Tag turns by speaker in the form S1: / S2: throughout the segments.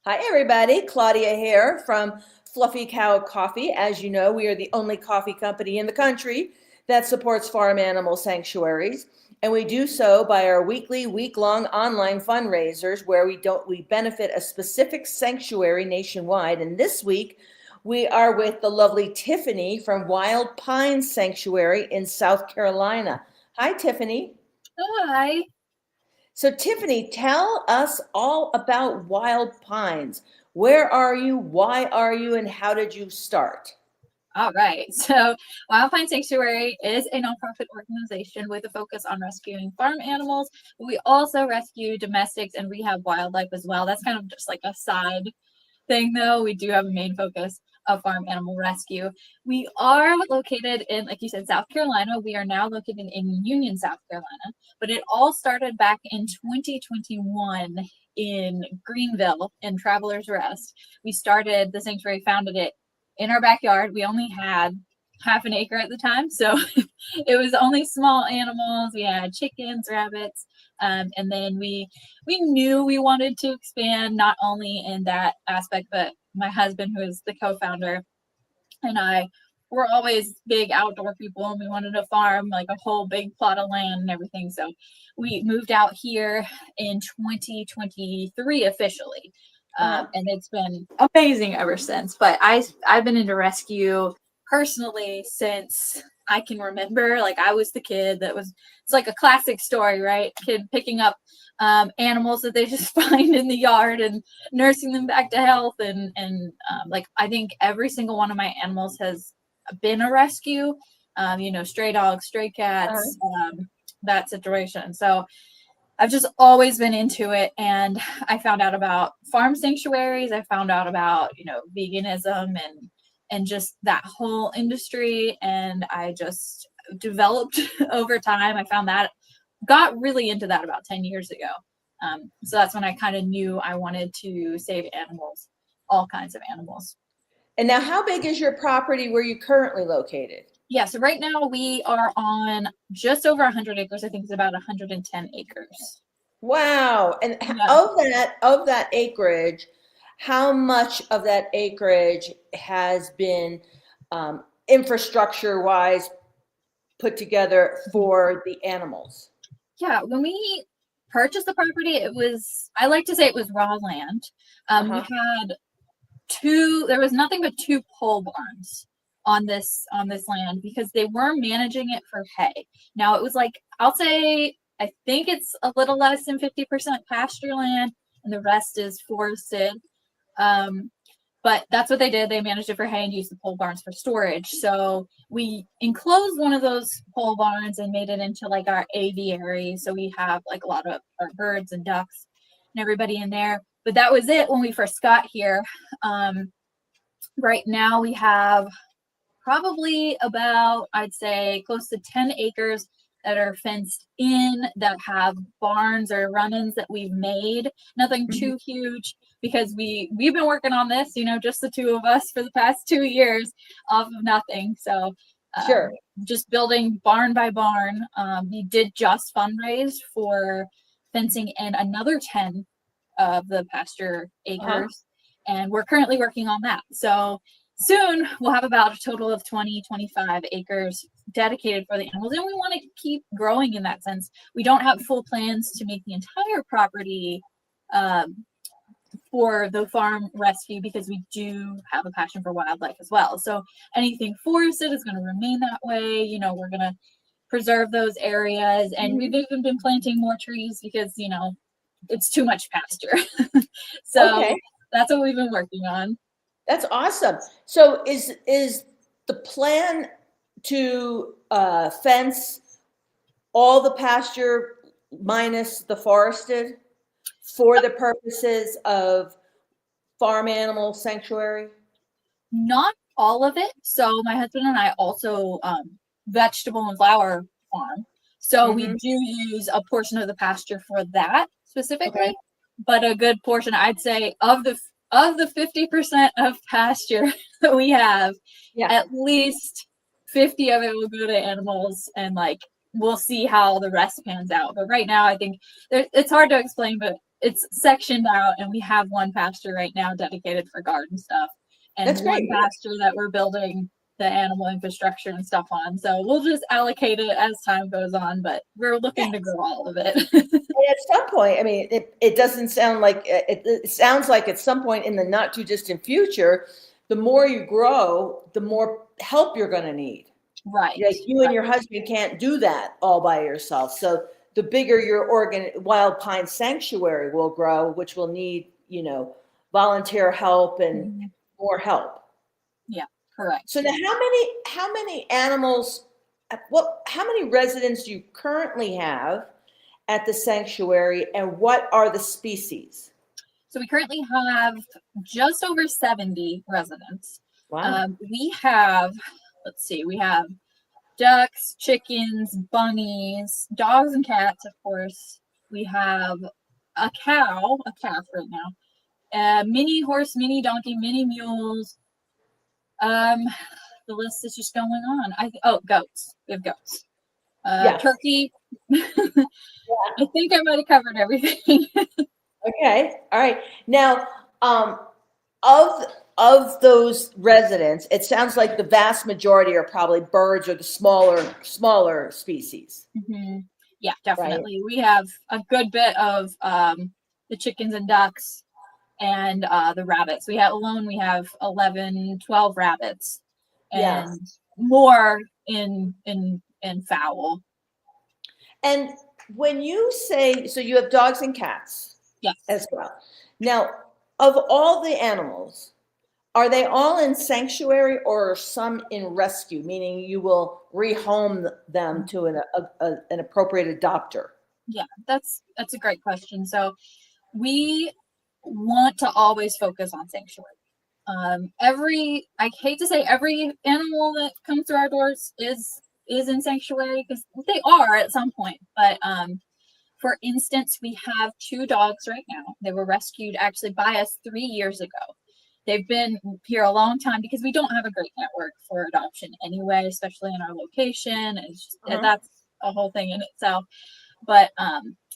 S1: Hi, everybody. Claudia here from Fluffy Cow Coffee. As you know, we are the only coffee company in the country that supports farm animal sanctuaries. And we do so by our week-long online fundraisers where we benefit a specific sanctuary nationwide. And this week, we are with the lovely Tiffany from Wild Pine Sanctuary in South Carolina. Hi, Tiffany.
S2: Hi.
S1: So, Tiffany, tell us all about Wild Pines. Where are you? Why are you? And how did you start?
S2: All right. So, Wild Pine Sanctuary is a nonprofit organization with a focus on rescuing farm animals. We also rescue domestics and rehab wildlife as well. That's kind of just like a side thing, though. We do have a main focus of farm animal rescue. We are located in, like you said, South Carolina. We are now located in Union, South Carolina, but it all started back in 2021 in Greenville in Travelers Rest. We started the sanctuary, founded it in our backyard. We only had half an acre at the time, so it was only small animals. We had chickens, rabbits, and then we knew we wanted to expand not only in that aspect, but my husband, who is the co-founder, and I were always big outdoor people, and we wanted to farm like a whole big plot of land and everything. So we moved out here in 2023 officially. And it's been amazing ever since. But I've been into rescue personally since I can remember. Like, I was the kid that was, it's like a classic story, right? Kid picking up animals that they just find in the yard and nursing them back to health. And like, I think every single one of my animals has been a rescue. Stray dogs, stray cats, that situation. So I've just always been into it, and I found out about farm sanctuaries. I found out about, veganism and just that whole industry, and I just developed over time. I found that, got really into that about 10 years ago. So that's when I kind of knew I wanted to save animals, all kinds of animals.
S1: And now, how big is your property where you're currently located?
S2: Yeah, so right now we are on just over 100 acres. I think it's about 110 acres.
S1: Wow. And
S2: Yeah.
S1: of that acreage, how much of that acreage has been infrastructure wise put together for the animals?
S2: Yeah, when we purchased the property, I like to say it was raw land. We
S1: Uh-huh.
S2: had there was nothing but two pole barns on this land because they were managing it for hay. Now it was like, I'll say, I think it's a little less than 50% pasture land and the rest is forested. But that's what they did. They managed it for hay and used the pole barns for storage. So we enclosed one of those pole barns and made it into like our aviary. So we have like a lot of our birds and ducks and everybody in there. But that was it when we first got here. Right now we have probably about, I'd say, close to 10 acres that are fenced in, that have barns or run-ins that we've made. Nothing too huge, because we've been working on this, just the two of us for the past 2 years off of nothing. So
S1: Sure.
S2: just building barn by barn. We did just fundraise for fencing in another 10 of the pasture acres, and we're currently working on that. So soon we'll have about a total of 20-25 acres dedicated for the animals, and we want to keep growing in that sense. We don't have full plans to make the entire property for the farm rescue, because we do have a passion for wildlife as well. So anything forested is going to remain that way. We're going to preserve those areas, and we've even been planting more trees because it's too much pasture. So
S1: Okay.
S2: that's what we've been working on.
S1: That's awesome. So is the plan to fence all the pasture minus the forested for the purposes of farm animal sanctuary?
S2: Not all of it. So my husband and I also vegetable and flower farm. So we do use a portion of the pasture for that specifically,
S1: Okay.
S2: but a good portion, I'd say, of the 50% of pasture that we have,
S1: Yeah.
S2: at least 50 of it will go to animals, and like we'll see how the rest pans out. But right now, I think it's hard to explain, but it's sectioned out, and we have one pasture right now dedicated for garden stuff, and
S1: That's
S2: one
S1: great.
S2: pasture that we're building the animal infrastructure and stuff on. So we'll just allocate it as time goes on, but we're looking to grow all of it.
S1: And at some point, I mean, it doesn't sound like it sounds like at some point in the not too distant future, the more you grow, the more help you're going to need.
S2: Right.
S1: Like you and your husband can't do that all by yourself. So the bigger your wild pine sanctuary will grow, which will need, volunteer help and
S2: Mhm.
S1: more help.
S2: Yeah, correct.
S1: So now how many animals, how many residents do you currently have at the sanctuary, and what are the species?
S2: So we currently have just over 70 residents.
S1: Wow.
S2: We have, let's see, we have ducks, chickens, bunnies, dogs and cats, of course. We have a calf right now, mini horse, mini donkey, mini mules. Um, the list is just going on. Goats. We have goats.
S1: Yeah.
S2: Turkey.
S1: Yeah.
S2: I think I might have covered everything.
S1: Okay. All right. Now, of of those residents, it sounds like the vast majority are probably birds or the smaller species,
S2: Mhm. Yeah,
S1: right?
S2: definitely. We have a good bit of the chickens and ducks and the rabbits. We have 11, 12 rabbits
S1: Yes.
S2: and more in fowl.
S1: And when you say, so you have dogs and cats
S2: Yes.
S1: as well. Now, of all the animals, are they all in sanctuary or are some in rescue, meaning you will rehome them to an appropriate adopter?
S2: Yeah, that's a great question. So we want to always focus on sanctuary. I hate to say every animal that comes through our doors is in sanctuary because they are at some point. But for instance, we have two dogs right now. They were rescued actually by us 3 years ago. They've been here a long time because we don't have a great network for adoption anyway, especially in our location.
S1: Uh-huh.
S2: That's a whole thing in itself. But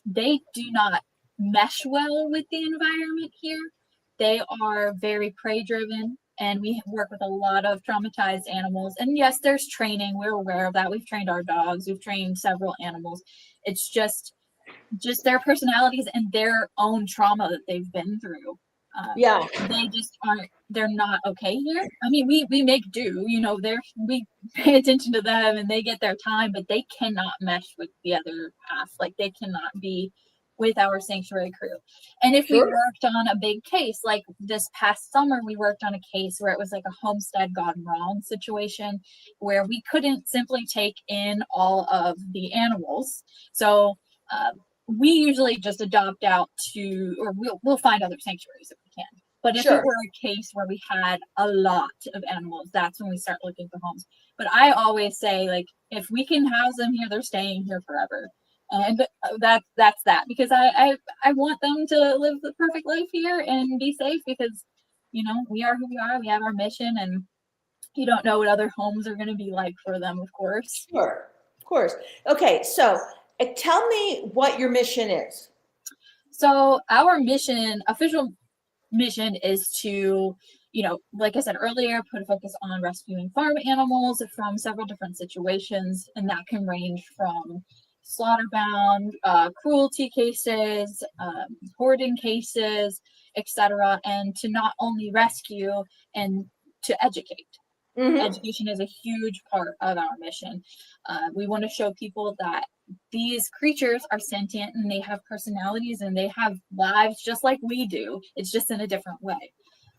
S2: they do not mesh well with the environment here. They are very prey driven, and we work with a lot of traumatized animals. And yes, there's training. We're aware of that. We've trained our dogs. We've trained several animals. It's just their personalities and their own trauma that they've been through.
S1: Yeah,
S2: They just aren't. They're not okay here. I mean, we make do. We pay attention to them and they get their time, but they cannot mesh with the other half. Like they cannot be with our sanctuary crew. And if we
S1: sure.
S2: worked on a big case, like this past summer, we worked on a case where it was like a homestead gone wrong situation, where we couldn't simply take in all of the animals. So we usually just adopt out to, or we'll find other sanctuaries if we can. But if it
S1: Sure.
S2: were a case where we had a lot of animals, that's when we start looking for homes. But I always say, like, if we can house them here, they're staying here forever. And that's that, because I want them to live the perfect life here and be safe, because we are who we are. We have our mission, and you don't know what other homes are going to be like for them, of course.
S1: Sure. Of course. Okay, so tell me what your mission is.
S2: So our official mission is to, like I said earlier, put a focus on rescuing farm animals from several different situations, and that can range from slaughter-bound, cruelty cases, hoarding cases, etc., and to not only rescue and to educate.
S1: Mm-hmm.
S2: Education is a huge part of our mission. We want to show people that these creatures are sentient and they have personalities and they have lives just like we do. It's just in a different way.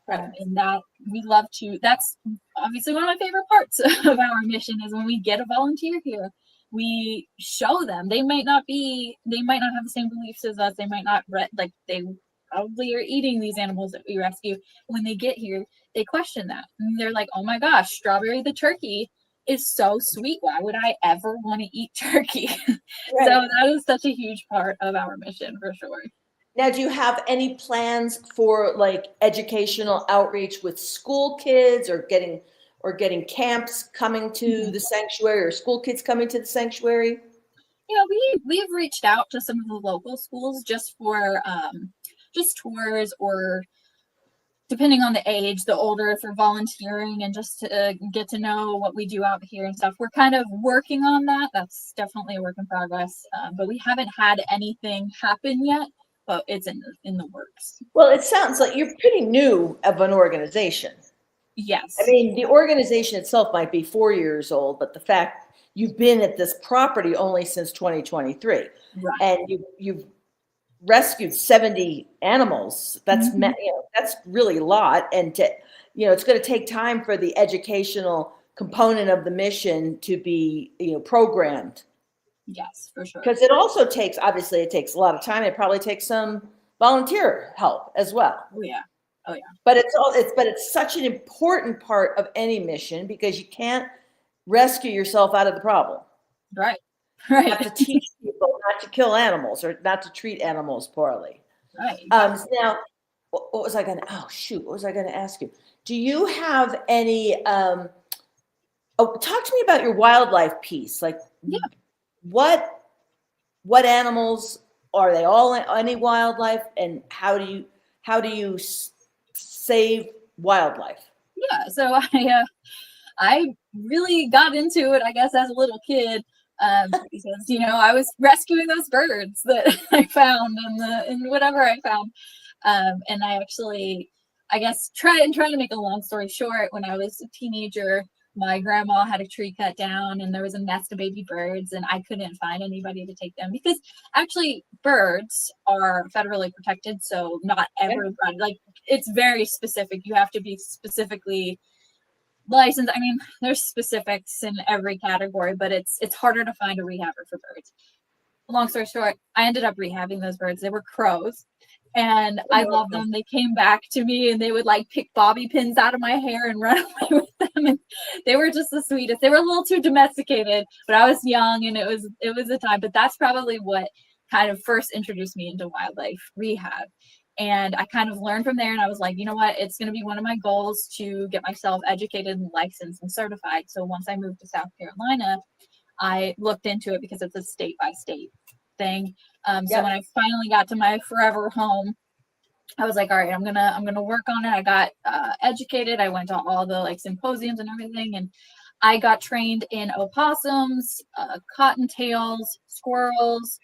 S1: Right.
S2: And that we love to, that's obviously one of my favorite parts of our mission, is when we get a volunteer here, we show them. They might not have the same beliefs as us. They might not, like, they probably are eating these animals that we rescue. When they get here, they question that. And they're like, oh my gosh, Strawberry the turkey is so sweet. Why would I ever want to eat turkey?
S1: Right.
S2: So that is such a huge part of our mission, for sure.
S1: Now, do you have any plans for like educational outreach with school kids, or getting camps coming to
S2: Mhm.
S1: the sanctuary, or school kids coming to the sanctuary?
S2: we've reached out to some of the local schools just for just tours, or depending on the age, the older, for volunteering and just to get to know what we do out here and stuff. We're kind of working on that. That's definitely a work in progress, but we haven't had anything happen yet, but it's in the works.
S1: Well, it sounds like you're pretty new of an organization.
S2: Yes.
S1: I mean, the organization itself might be 4 years old, but the fact you've been at this property only since 2023,
S2: Right.
S1: and you've rescued 70 animals. That's that's really a lot, and it's going to take time for the educational component of the mission to be programmed.
S2: Yes, for sure.
S1: Because it also takes, obviously, it takes a lot of time. It probably takes some volunteer help as well.
S2: Oh yeah.
S1: But it's such an important part of any mission, because you can't rescue yourself out of the problem.
S2: Right.
S1: You have to teach people not to kill animals or not to treat animals poorly.
S2: Right.
S1: Now, what was I going to? Oh shoot! What was I going to ask you? Do you have any? Talk to me about your wildlife piece. Like, what animals are they? All any wildlife, and how do you save wildlife?
S2: Yeah. So I really got into it, I guess, as a little kid. Because I was rescuing those birds that I found in whatever I found, and I actually, I guess, trying to make a long story short, when I was a teenager, my grandma had a tree cut down, and there was a nest of baby birds, and I couldn't find anybody to take them, because actually birds are federally protected, so not everybody, like, it's very specific. You have to be specifically license. I mean, there's specifics in every category, but it's harder to find a rehabber for birds. Long story short, I ended up rehabbing those birds. They were crows, and I loved them. They came back to me, and they would like pick bobby pins out of my hair and run away with them. And they were just the sweetest. They were a little too domesticated, but I was young, and it was a time. But that's probably what kind of first introduced me into wildlife rehab. And I kind of learned from there, and I was like, you know what, it's going to be one of my goals to get myself educated and licensed and certified. So once I moved to South Carolina, I looked into it, because it's a state by state thing. So when I finally got to my forever home, I was like, all right, I'm gonna work on it. I got educated. I went to all the like symposiums and everything, and I got trained in opossums, cottontails, squirrels,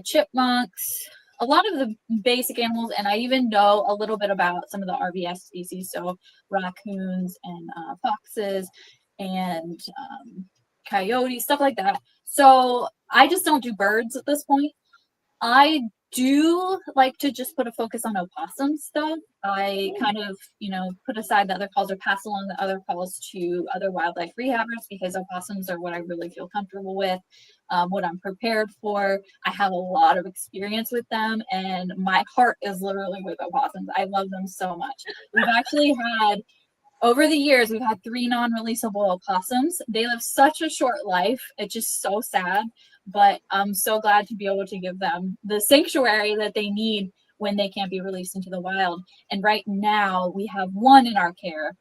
S2: chipmunks, a lot of the basic animals, and I even know a little bit about some of the RVS species, so raccoons and foxes and coyotes, stuff like that. So I just don't do birds at this point. I do like to just put a focus on opossums, though. I kind of, put aside the other calls, or pass along the other calls to other wildlife rehabbers, because opossums are what I really feel comfortable with, what I'm prepared for. I have a lot of experience with them, and my heart is literally with opossums. I love them so much. We've actually had, over the years, we've had 3 non-releasable opossums. They live such a short life. It's just so sad, but I'm so glad to be able to give them the sanctuary that they need when they can't be released into the wild. And right now we have one in our care.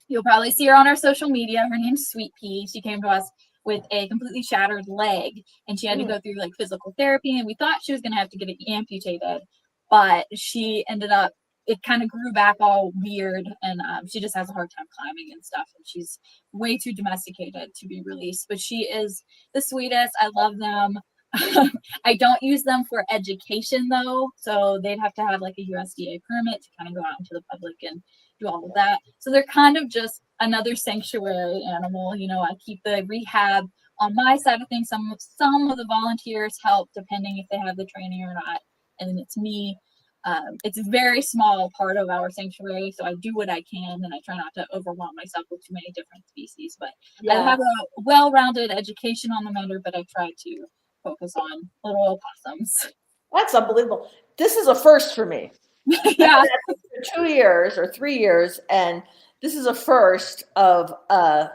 S2: You'll probably see her on our social media. Her name's Sweet Pea. She came to us with a completely shattered leg, and she had to go through like physical therapy, and we thought she was going to have to get it amputated, but she ended up, it kind of grew back all weird, and she just has a hard time climbing and stuff, and she's way too domesticated to be released, but she is the sweetest. I love them. I don't use them for education, though, so they'd have to have like a USDA permit to kind of go out into the public and do all of that. So they're kind of just another sanctuary animal. I keep the rehab on my side of things. Some of the volunteers help, depending if they have the training or not, and then it's me. It's a very small part of our sanctuary, so I do what I can, and I try not to overwhelm myself with too many different species. But I have a well-rounded education on the matter, but I try to focus on little opossums.
S1: That's unbelievable. This is a first for me.
S2: Yeah.
S1: For 2 years or 3 years, and this is a first of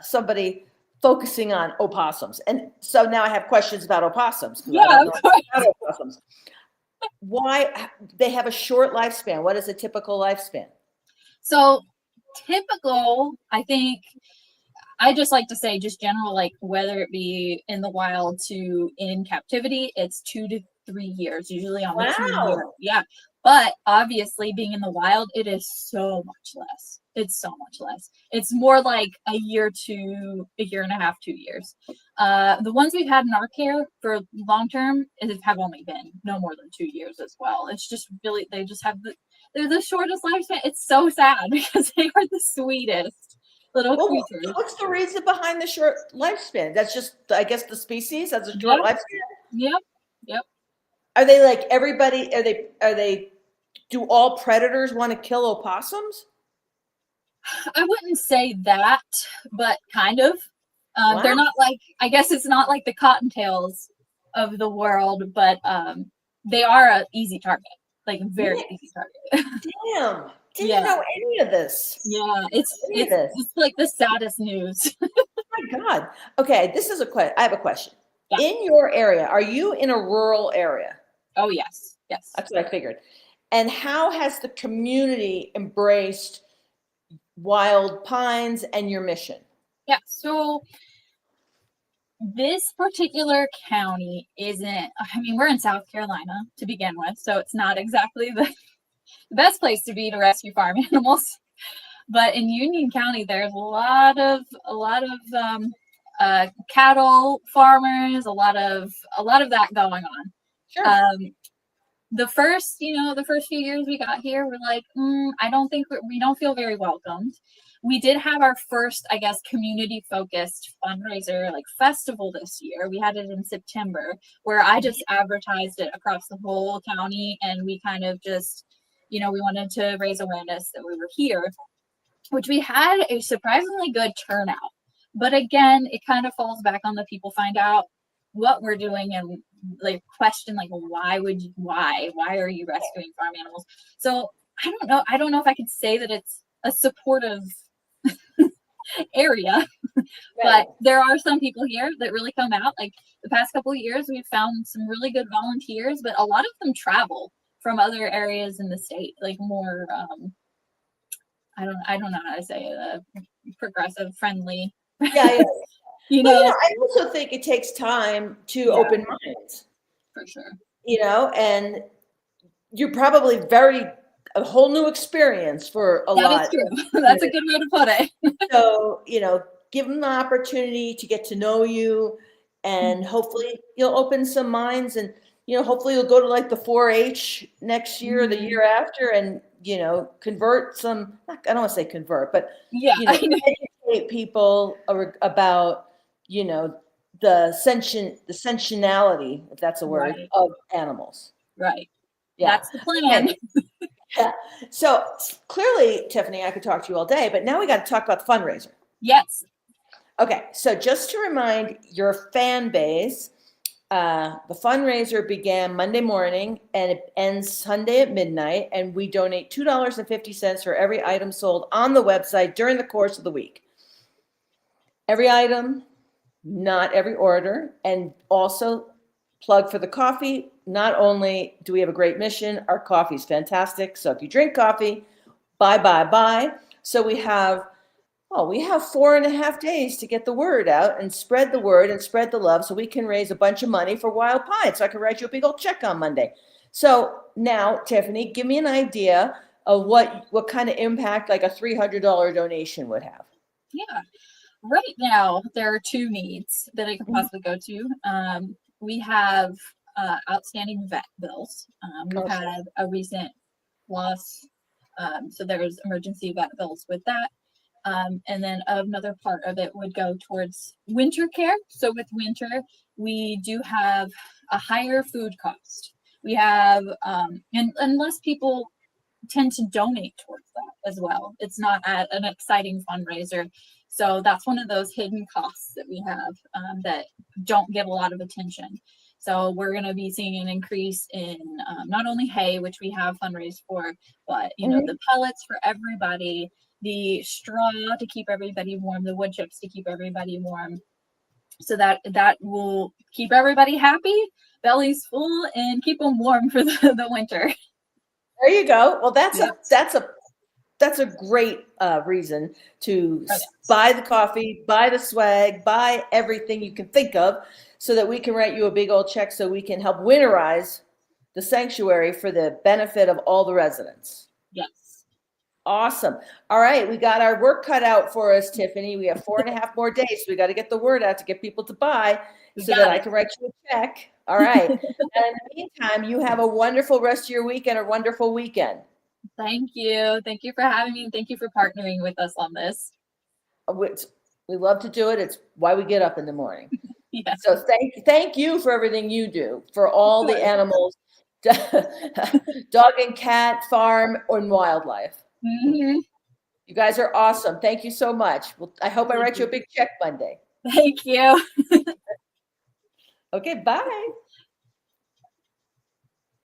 S1: somebody focusing on opossums. And so now I have questions about opossums.
S2: Yeah, of course.
S1: About opossums. Why they have a short lifespan? What is a typical lifespan?
S2: So typical, I think, I just like to say, just general, like whether it be in the wild to in captivity, it's 2 to 3 years, usually on the 2 year.
S1: Wow.
S2: Yeah. But obviously, being in the wild, it is so much less. It's so much less. It's more like a year to a year and a half, 2 years. The ones we've had in our care for long term have only been no more than 2 years as well. It's just really, they just have they're the shortest lifespan. It's so sad because they are the sweetest little
S1: Well,
S2: creatures.
S1: what's the reason behind the short lifespan? That's just, I guess, the species has a short
S2: Yep.
S1: lifespan.
S2: Yep. Yep.
S1: Are they like everybody? Are they? Do all predators want to kill opossums?
S2: I wouldn't say that, but kind of. They're
S1: Wow.
S2: not like, I guess it's not like the cottontails of the world, but they are an easy target, like very easy target.
S1: Damn. Didn't
S2: Yeah.
S1: know any of this.
S2: Yeah.
S1: Any of this.
S2: It's like the saddest news.
S1: My God. Okay, this is a question. I have a question.
S2: Yeah.
S1: In your area, are you in a rural area?
S2: Oh, yes. Yes.
S1: That's what I figured. And how has the community embraced wild pines and your mission?
S2: Yeah. So this particular county isn't, I mean, we're in South Carolina to begin with, so it's not exactly the best place to be to rescue farm animals. But in Union County, there's a lot of cattle farmers, a lot of that going on.
S1: Sure.
S2: The first few years we got here, we're like, I don't think we don't feel very welcomed. We did have our first, I guess, community focused fundraiser like festival this year. We had it in September where I just advertised it across the whole county, and we kind of just, we wanted to raise awareness that we were here, which we had a surprisingly good turnout. But again, it kind of falls back on the people find out what we're doing and like question like why are you rescuing farm animals? So I don't know if I could say that it's a supportive area, but there are some people here that really come out. Like the past couple of years, we've found some really good volunteers, but a lot of them travel from other areas in the state, like more I don't know how to say it, progressive, friendly.
S1: Yeah.
S2: Know.
S1: I also think it takes time to open minds.
S2: For sure.
S1: And you're probably a whole new experience for a lot.
S2: That is true. That's a good way to put it.
S1: So, give them the opportunity to get to know you, and hopefully you'll open some minds, and, hopefully you'll go to like the 4-H next year, or the year after, and, convert some, I don't want to say convert, but, educate people about, the sentiality, if that's a word, of animals.
S2: Right.
S1: Yeah.
S2: That's the plan.
S1: Yeah. So clearly, Tiffany, I could talk to you all day, but now we got to talk about the fundraiser.
S2: Yes.
S1: Okay. So just to remind your fan base, the fundraiser began Monday morning and it ends Sunday at midnight. And we donate $2.50 for every item sold on the website during the course of the week. Every item, not every order. And also plug for the coffee. Not only do we have a great mission, our coffee is fantastic. So if you drink coffee, buy. So we have 4.5 days to get the word out and spread the word and spread the love so we can raise a bunch of money for wild pine. So I can write you a big old check on Monday. So now, Tiffany, give me an idea of what kind of impact like a $300 donation would have.
S2: Yeah. Right now, there are two needs that it could possibly go to. We have outstanding vet bills. We've had a recent loss, so there's emergency vet bills with that. And then another part of it would go towards winter care. So with winter, we do have a higher food cost. We have, and unless people tend to donate towards that as well, it's not an exciting fundraiser. So that's one of those hidden costs that we have that don't get a lot of attention. So we're going to be seeing an increase in not only hay, which we have fundraised for, but the pellets for everybody, the straw to keep everybody warm, the wood chips to keep everybody warm. So that will keep everybody happy, bellies full, and keep them warm for the winter.
S1: There you go. Well, that's a that's a great reason to
S2: Oh, yes.
S1: buy the coffee, buy the swag, buy everything you can think of, so that we can write you a big old check so we can help winterize the sanctuary for the benefit of all the residents.
S2: Yes.
S1: Awesome. All right, we got our work cut out for us, Tiffany. We have 4.5 more days. So we got to get the word out to get people to buy
S2: We
S1: so
S2: got
S1: that I
S2: it.
S1: can write you a check. All right. And in the meantime, you have a wonderful rest of your week and a wonderful weekend.
S2: Thank you. Thank you for having me. Thank you for partnering with us on this.
S1: We love to do it. It's why we get up in the morning.
S2: Yeah.
S1: So thank you for everything you do for all the animals, dog and cat, farm, and wildlife.
S2: Mm-hmm.
S1: You guys are awesome. Thank you so much. Well, I hope I write you a big check Monday.
S2: Thank you.
S1: Okay, bye.